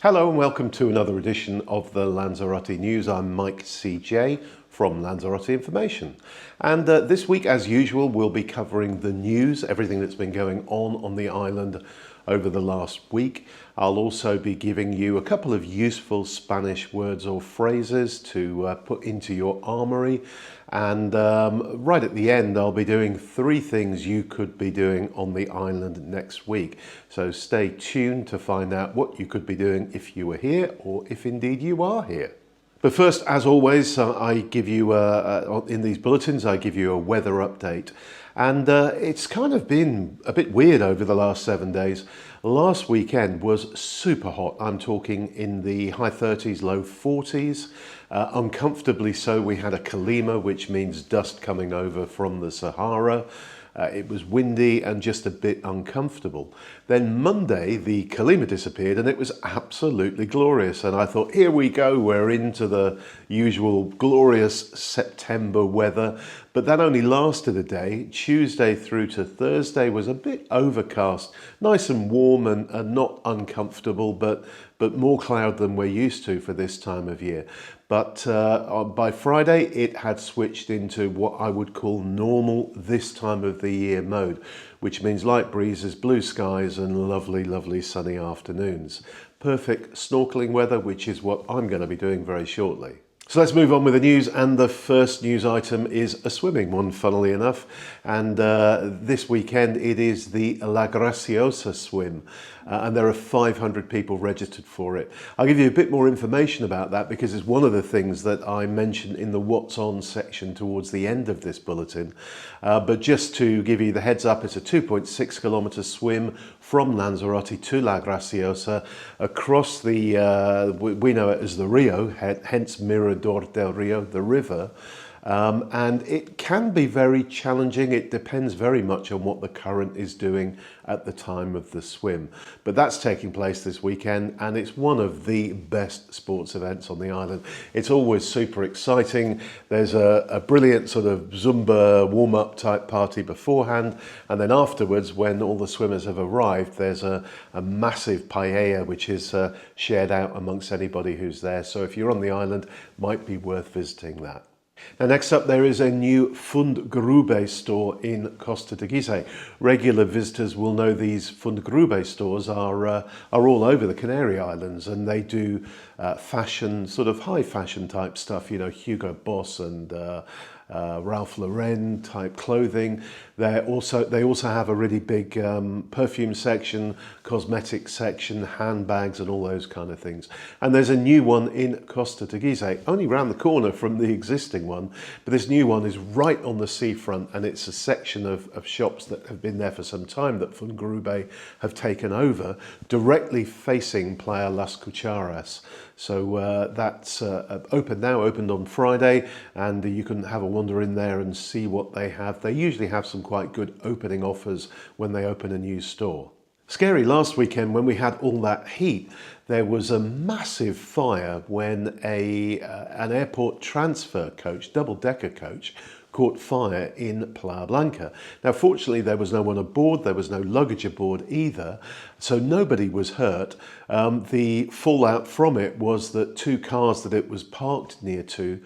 Hello and welcome to another edition of the Lanzarote News. I'm Mike CJ from Lanzarote Information. And this week, as usual, we'll be covering the news, everything that's been going on the island over the last week. I'll also be giving you a couple of useful Spanish words or phrases to put into your armory. And right at the end, I'll be doing 3 things you could be doing on the island next week. So stay tuned to find out what you could be doing if you were here or if indeed you are here. But first, as always, I give you, in these bulletins, I give you a weather update. And it's kind of been a bit weird over the last 7 days. Last weekend was super hot. I'm talking in the high 30s, low 40s. Uncomfortably so, we had a kalima, which means dust coming over from the Sahara. It was windy and just a bit uncomfortable. Then Monday, the kalima disappeared and it was absolutely glorious. And I thought, here we go, we're into the usual glorious September weather. But that only lasted a day. Tuesday through to Thursday was a bit overcast, nice and warm and not uncomfortable, but more cloud than we're used to for this time of year. But by Friday, it had switched into what I would call normal this time of the year mode, which means light breezes, blue skies and lovely, lovely sunny afternoons. Perfect snorkeling weather, which is what I'm going to be doing very shortly. So let's move on with the news, and the first news item is a swimming one, funnily enough. And this weekend it is the La Graciosa swim, and there are 500 people registered for it. I'll give you a bit more information about that because it's one of the things that I mentioned in the What's On section towards the end of this bulletin. But just to give you the heads up, it's a 2.6 kilometre swim from Lanzarote to La Graciosa across the, we know it as the Rio, hence Mirador del Rio, the river. And it can be very challenging. It depends very much on what the current is doing at the time of the swim. But that's taking place this weekend, and it's one of the best sports events on the island. It's always super exciting. There's a brilliant sort of Zumba warm-up type party beforehand, and then afterwards, when all the swimmers have arrived, there's a massive paella which is shared out amongst anybody who's there. So if you're on the island, might be worth visiting that. Now, next up, there is a new Fundgrube store in Costa Teguise. Regular visitors will know these Fundgrube stores are all over the Canary Islands, and they do fashion, sort of high fashion type stuff, you know, Hugo Boss and Ralph Lauren type clothing. They also have a really big perfume section, cosmetic section, handbags and all those kind of things. And there's a new one in Costa Teguise, only round the corner from the existing one, but this new one is right on the seafront, and it's a section of shops that have been there for some time that Fundgrube have taken over, directly facing Playa Las Cucharas. So that's opened on Friday, and you can have a wander in there and see what they have. They usually have some quite good opening offers when they open a new store. Scary last weekend when we had all that heat. There was a massive fire when an airport transfer coach, double-decker coach, caught fire in Playa Blanca. Now, fortunately, there was no one aboard, there was no luggage aboard either, so nobody was hurt. The fallout from it was that 2 cars that it was parked near to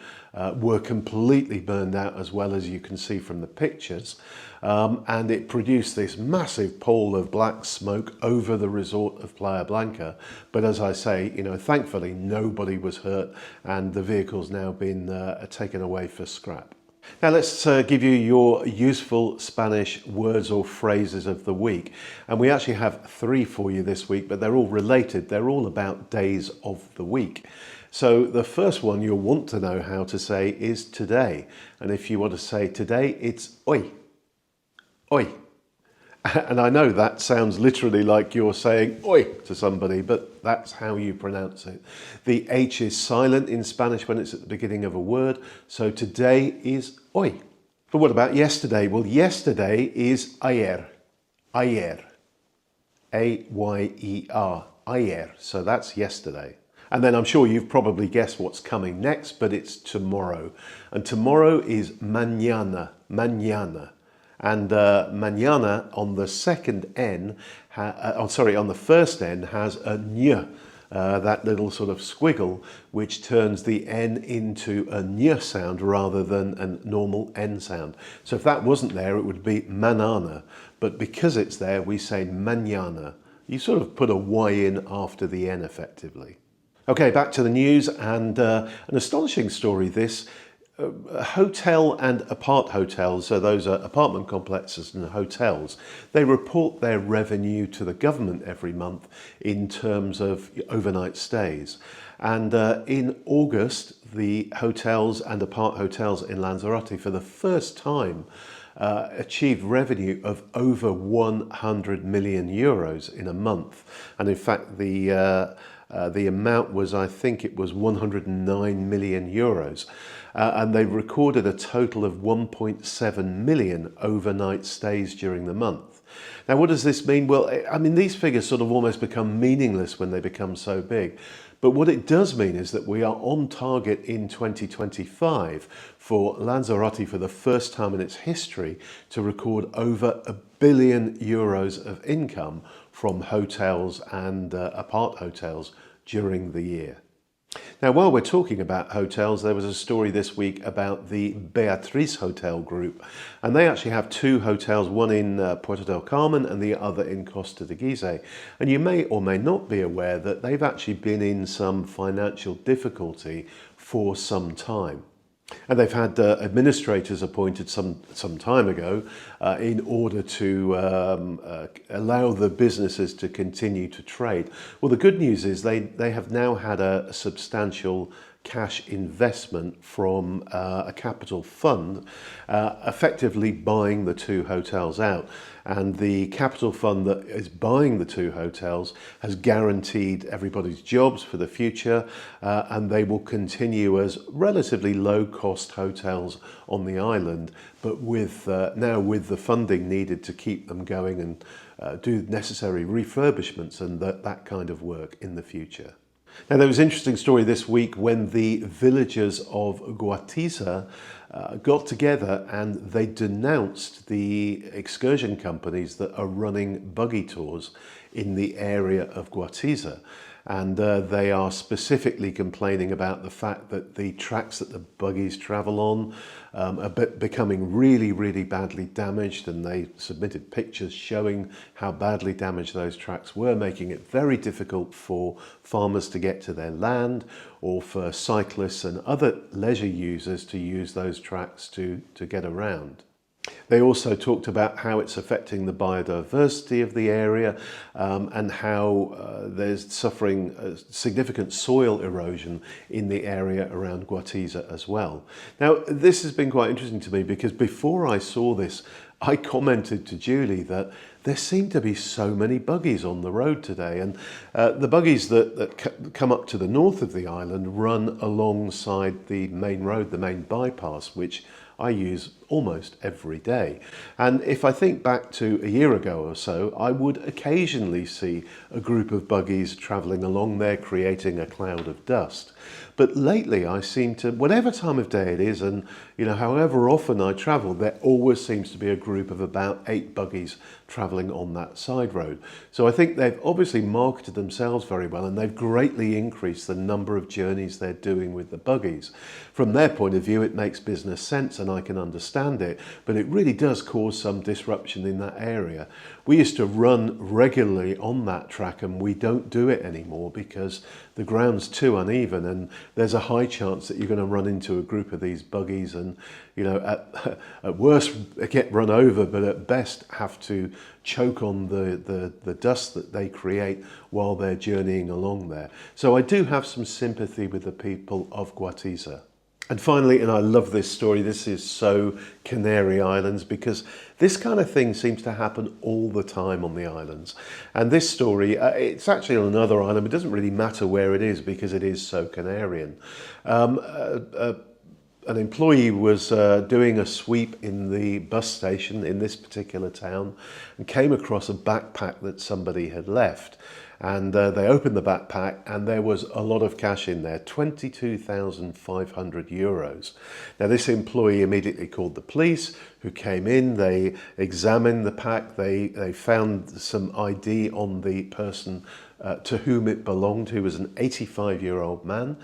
were completely burned out, as well as you can see from the pictures. And it produced this massive pall of black smoke over the resort of Playa Blanca. But as I say, you know, thankfully nobody was hurt, and the vehicle's now been taken away for scrap. Now let's give you your useful Spanish words or phrases of the week. And we actually have 3 for you this week, but they're all related. They're all about days of the week. So the first one you'll want to know how to say is today. And if you want to say today, it's hoy. Hoy. And I know that sounds literally like you're saying oi to somebody, but that's how you pronounce it. The H is silent in Spanish when it's at the beginning of a word, so today is hoy. But what about yesterday? Well, yesterday is ayer. Ayer. A-Y-E-R. Ayer. So that's yesterday. And then I'm sure you've probably guessed what's coming next, but it's tomorrow. And tomorrow is mañana. Mañana. And mañana on the second N, on the first N has a ny that little sort of squiggle, which turns the N into a ny sound rather than a normal N sound. So if that wasn't there, it would be manana. But because it's there, we say mañana. You sort of put a Y in after the N effectively. Okay, back to the news, and an astonishing story this. Hotel and apart hotels, so those are apartment complexes and hotels, they report their revenue to the government every month in terms of overnight stays. And in August, the hotels and apart hotels in Lanzarote for the first time achieved revenue of over 100 million euros in a month. And in fact, the amount was, I think it was 109 million euros. And they recorded a total of 1.7 million overnight stays during the month. Now, what does this mean? Well, I mean, these figures sort of almost become meaningless when they become so big. But what it does mean is that we are on target in 2025 for Lanzarote, for the first time in its history, to record over €1 billion of income from hotels and apart hotels during the year. Now, while we're talking about hotels, there was a story this week about the Beatriz Hotel Group, and they actually have two hotels, one in Puerto del Carmen and the other in Costa de Gizeh. And you may or may not be aware that they've actually been in some financial difficulty for some time. And they've had administrators appointed some time ago in order to allow the businesses to continue to trade. Well, the good news is they have now had a substantial cash investment from a capital fund, effectively buying the two hotels out. And the capital fund that is buying the two hotels has guaranteed everybody's jobs for the future, and they will continue as relatively low-cost hotels on the island, but with now with the funding needed to keep them going and do necessary refurbishments and that kind of work in the future. Now, there was an interesting story this week when the villagers of Graciosa got together and they denounced the excursion companies that are running buggy tours in the area of Graciosa. And they are specifically complaining about the fact that the tracks that the buggies travel on are becoming really, really badly damaged, and they submitted pictures showing how badly damaged those tracks were, making it very difficult for farmers to get to their land or for cyclists and other leisure users to use those tracks to get around. They also talked about how it's affecting the biodiversity of the area and how there's suffering significant soil erosion in the area around Graciosa as well. Now, this has been quite interesting to me because before I saw this, I commented to Julie that there seem to be so many buggies on the road today, and the buggies that come up to the north of the island run alongside the main road, the main bypass, which I use almost every day. And if I think back to a year ago or so, I would occasionally see a group of buggies travelling along there, creating a cloud of dust. But lately I seem to, whatever time of day it is, and however often I travel, there always seems to be a group of about 8 buggies travelling on that side road. So I think they've obviously marketed themselves very well, and they've greatly increased the number of journeys they're doing with the buggies. From their point of view, it makes business sense and I can understand it, but it really does cause some disruption in that area. We used to run regularly on that track, and we don't do it anymore because the ground's too uneven, and there's a high chance that you're going to run into a group of these buggies and, at worst get run over, but at best have to choke on the dust that they create while they're journeying along there. So I do have some sympathy with the people of Graciosa. And finally, and I love this story, this is so Canary Islands, because this kind of thing seems to happen all the time on the islands. And this story, it's actually on another island, but it doesn't really matter where it is because it is so Canarian. An employee was doing a sweep in the bus station in this particular town and came across a backpack that somebody had left. And they opened the backpack and there was a lot of cash in there, 22,500 euros. Now, this employee immediately called the police, who came in. They examined the pack. They found some ID on the person to whom it belonged, who was an 85-year-old man.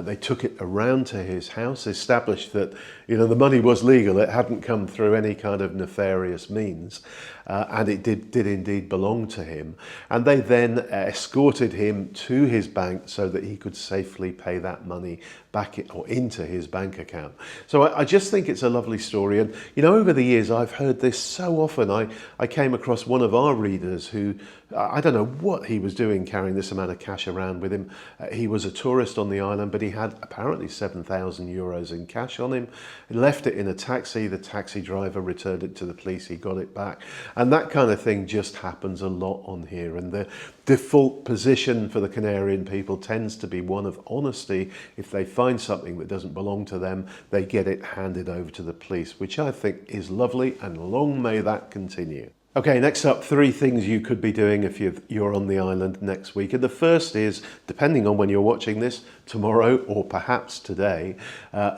They took it around to his house, established that the money was legal, it hadn't come through any kind of nefarious means, and it did indeed belong to him. And they then escorted him to his bank so that he could safely pay that money back or into his bank account. So I just think it's a lovely story. And over the years I've heard this so often. I came across one of our readers who, I don't know what he was doing carrying this amount of cash around with him. He was a tourist on the island, but he had apparently 7,000 euros in cash on him. He left it in a taxi. The taxi driver returned it to the police. He got it back. And that kind of thing just happens a lot on here. And the default position for the Canarian people tends to be one of honesty. If they find something that doesn't belong to them, they get it handed over to the police, which I think is lovely, and long may that continue. Okay, next up, 3 things you could be doing if you're on the island next week. And the first is, depending on when you're watching this, tomorrow or perhaps today,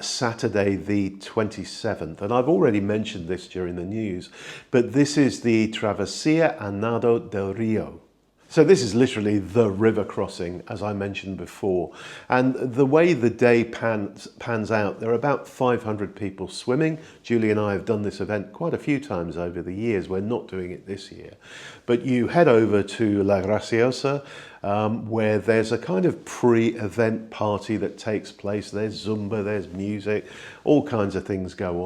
Saturday the 27th. And I've already mentioned this during the news, but this is the Travesía a Nado del Río. So this is literally the river crossing, as I mentioned before. And the way the day pans out, there are about 500 people swimming. Julie and I have done this event quite a few times over the years. We're not doing it this year. But you head over to La Graciosa, where there's a kind of pre-event party that takes place. There's Zumba, there's music, all kinds of things go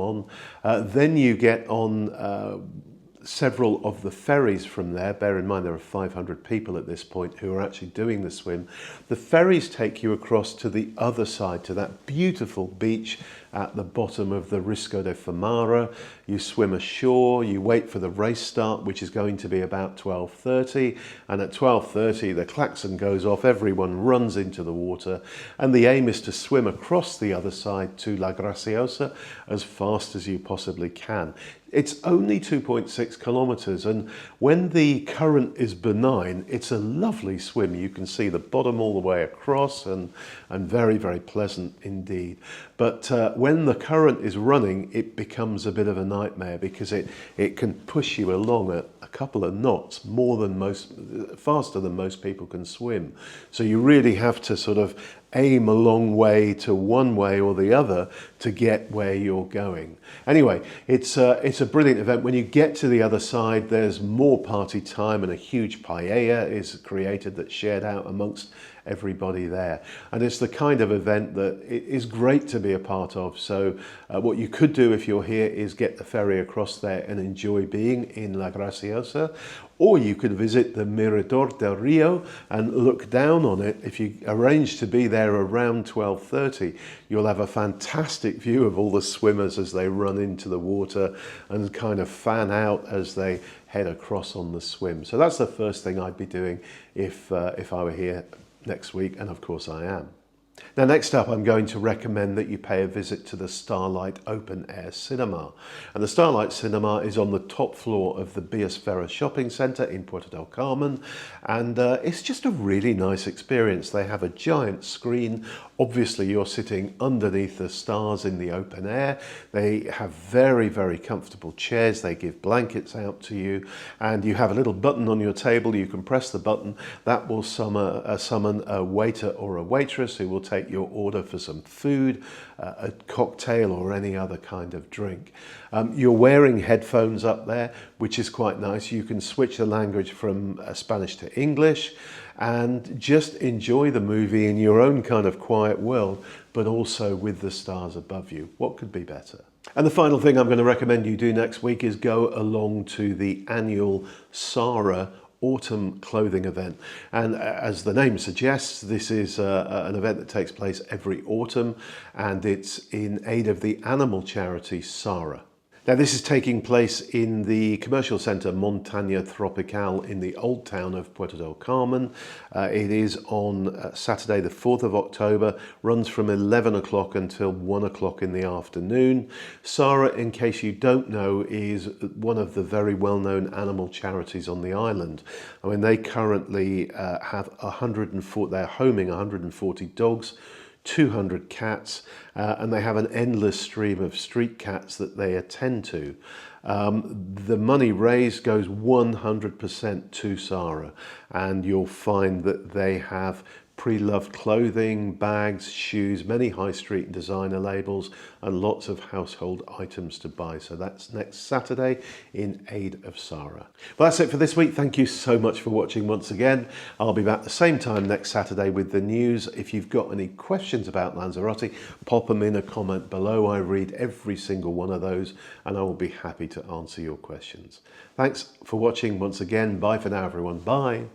on. Then you get on several of the ferries from there. Bear in mind there are 500 people at this point who are actually doing the swim. The ferries take you across to the other side, to that beautiful beach at the bottom of the Risco de Famara. You swim ashore, you wait for the race start, which is going to be about 12:30, and at 12:30 the klaxon goes off, everyone runs into the water, and the aim is to swim across the other side to La Graciosa as fast as you possibly can. It's only 2.6 kilometers, and when the current is benign, it's a lovely swim. You can see the bottom all the way across, and very, very pleasant indeed. But when the current is running, it becomes a bit of a nightmare, because it can push you along a couple of knots faster than most people can swim. So you really have to sort of aim a long way to one way or the other to get where you're going. Anyway, it's a brilliant event. When you get to the other side, there's more party time, and a huge paella is created that's shared out amongst everybody there. And it's the kind of event that is great to be a part of. So what you could do if you're here is get the ferry across there and enjoy being in La Graciosa. Or you could visit the Mirador del Rio and look down on it. If you arrange to be there around 12:30, you'll have a fantastic view of all the swimmers as they run into the water and kind of fan out as they head across on the swim. So that's the first thing I'd be doing if I were here next week, and of course I am. Now, next up, I'm going to recommend that you pay a visit to the Starlight Open Air Cinema. And the Starlight Cinema is on the top floor of the Biosfera Shopping Centre in Puerto del Carmen. And it's just a really nice experience. They have a giant screen. Obviously, you're sitting underneath the stars in the open air. They have very, very comfortable chairs. They give blankets out to you. And you have a little button on your table. You can press the button. That will summon a waiter or a waitress who will take your order for some food, a cocktail or any other kind of drink. You're wearing headphones up there, which is quite nice. You can switch the language from Spanish to English and just enjoy the movie in your own kind of quiet world, but also with the stars above you. What could be better? And the final thing I'm going to recommend you do next week is go along to the annual Sara autumn clothing event. And as the name suggests, this is an event that takes place every autumn, and it's in aid of the animal charity Sara. Now, this is taking place in the commercial centre Montaña Tropical in the old town of Puerto del Carmen. It is on Saturday the 4th of October, runs from 11 o'clock until 1 o'clock in the afternoon. Sara, in case you don't know, is one of the very well-known animal charities on the island. I mean, they currently have 140, they're homing 140 dogs, 200 cats, and they have an endless stream of street cats that they attend to. The money raised goes 100% to Sarah, and you'll find that they have pre-loved clothing, bags, shoes, many high street designer labels, and lots of household items to buy. So that's next Saturday in aid of Sarah. Well, that's it for this week. Thank you so much for watching once again. I'll be back the same time next Saturday with the news. If you've got any questions about Lanzarote, pop them in a comment below. I read every single one of those, and I will be happy to answer your questions. Thanks for watching once again. Bye for now, everyone. Bye.